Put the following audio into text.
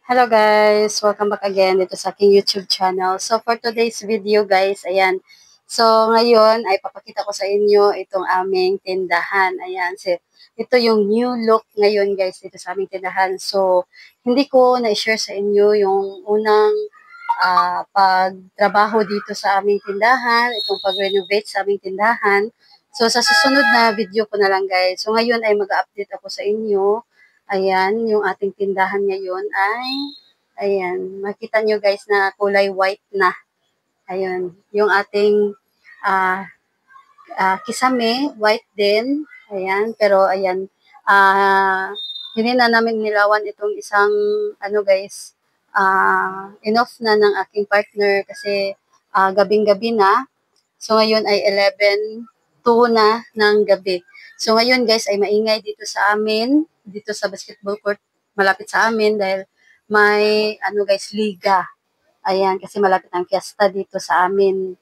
Hello guys! Welcome back again dito sa aking YouTube channel. So for today's video guys, ayan. So ngayon ay papakita ko sa inyo itong aming tindahan. Ayan. So, ito yung new look ngayon guys dito sa aming tindahan. So hindi ko na-share sa inyo yung unang pagtrabaho dito sa aming tindahan, itong pag-renovate sa aming tindahan. So sa susunod na video ko na lang guys. So ngayon ay mag-update ako sa inyo. Ayan, yung ating tindahan ngayon ay, ayan, makita nyo guys na kulay white na. Ayun, yung ating ah kisame, white din. Ayan, pero ayan, hindi na namin nilawan itong isang, ano guys, enough na ng aking partner kasi gabing-gabi na. So ngayon ay 11:02 na ng gabi. So ngayon guys ay maingay dito sa amin, dito sa basketball court malapit sa amin dahil may ano guys liga. Ayan kasi malapit ang fiesta dito sa amin.